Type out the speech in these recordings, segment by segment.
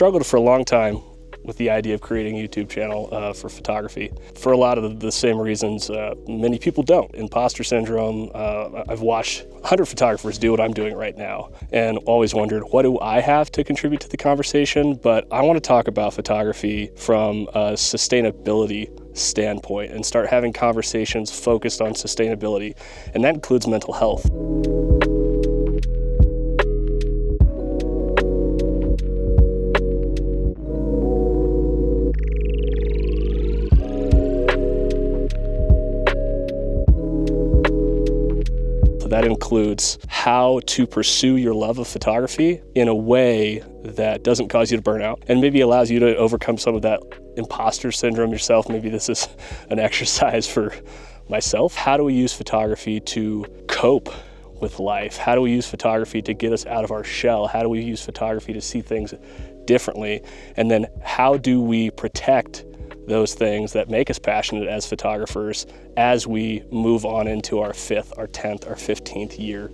struggled for a long time with the idea of creating a YouTube channel for photography for a lot of the same reasons many people don't. Imposter syndrome. I've watched 100 photographers do what I'm doing right now and always wondered, what do I have to contribute to the conversation? But I want to talk about photography from a sustainability standpoint and start having conversations focused on sustainability, and that includes mental health. That includes how to pursue your love of photography in a way that doesn't cause you to burn out and maybe allows you to overcome some of that imposter syndrome yourself. Maybe this is an exercise for myself. How do we use photography to cope with life? How do we use photography to get us out of our shell? How do we use photography to see things differently? And then how do we protect those things that make us passionate as photographers as we move on into our 5th, our 10th, our 15th year.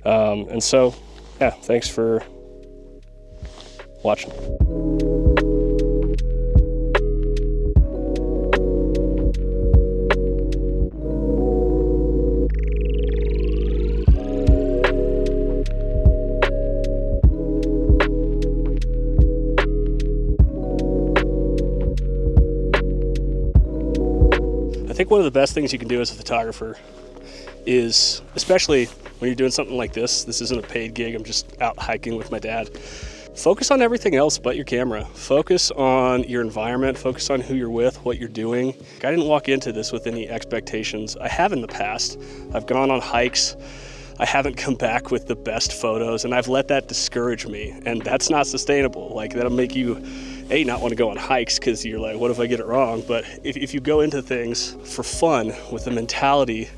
And so, yeah, thanks for watching. I think one of the best things you can do as a photographer is, especially when you're doing something like this isn't a paid gig, I'm just out hiking with my dad, focus on everything else but your camera. Focus on your environment, focus on who you're with, what you're doing. I didn't walk into this with any expectations. I have in the past. I've gone on hikes. I haven't come back with the best photos, and I've let that discourage me, and that's not sustainable. Like, that'll make you not want to go on hikes because you're like, what if I get it wrong? But if you go into things for fun with the mentality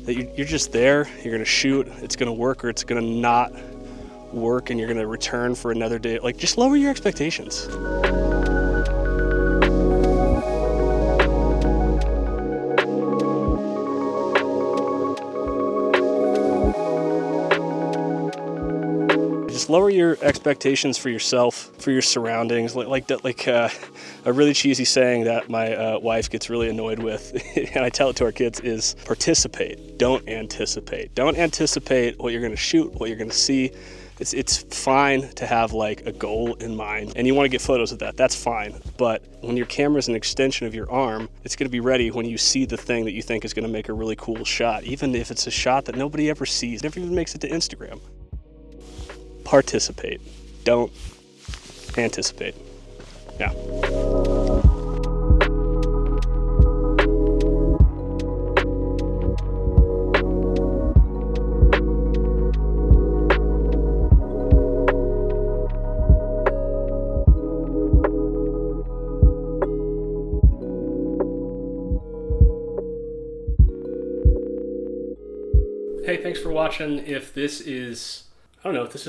that you're just there, you're gonna shoot, it's gonna work or it's gonna not work, and you're gonna return for another day, like, just lower your expectations. Just lower your expectations for yourself, for your surroundings. Like a really cheesy saying that my wife gets really annoyed with, and I tell it to our kids, is participate, don't anticipate. Don't anticipate what you're gonna shoot, what you're gonna see. It's fine to have like a goal in mind and you wanna get photos of that, that's fine. But when your camera is an extension of your arm, it's gonna be ready when you see the thing that you think is gonna make a really cool shot, even if it's a shot that nobody ever sees, never even makes it to Instagram. Participate, don't anticipate. Yeah. Hey, thanks for watching. If this is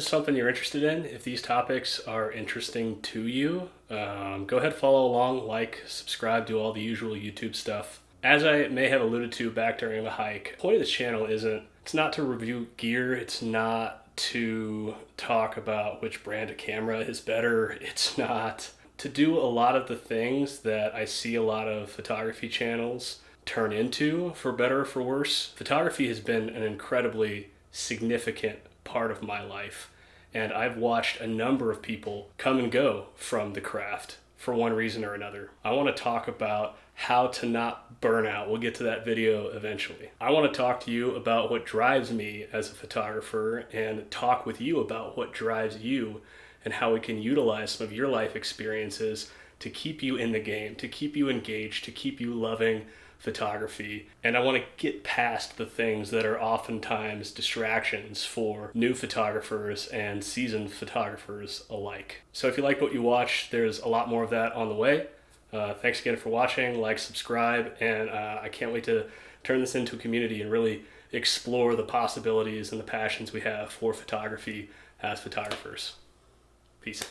something you're interested in, if these topics are interesting to you, go ahead, follow along, like, subscribe, do all the usual YouTube stuff. As I may have alluded to back during the hike, the point of this channel it's not to review gear, it's not to talk about which brand of camera is better, it's not to do a lot of the things that I see a lot of photography channels turn into, for better or for worse. Photography has been an incredibly significant part of my life, and I've watched a number of people come and go from the craft for one reason or another. I want to talk about how to not burn out. We'll get to that video eventually. I want to talk to you about what drives me as a photographer and talk with you about what drives you and how we can utilize some of your life experiences to keep you in the game, to keep you engaged, to keep you loving photography. And I want to get past the things that are oftentimes distractions for new photographers and seasoned photographers alike. So if you like what you watch, there's a lot more of that on the way. Thanks again for watching, like, subscribe, and I can't wait to turn this into a community and really explore the possibilities and the passions we have for photography as photographers. Peace.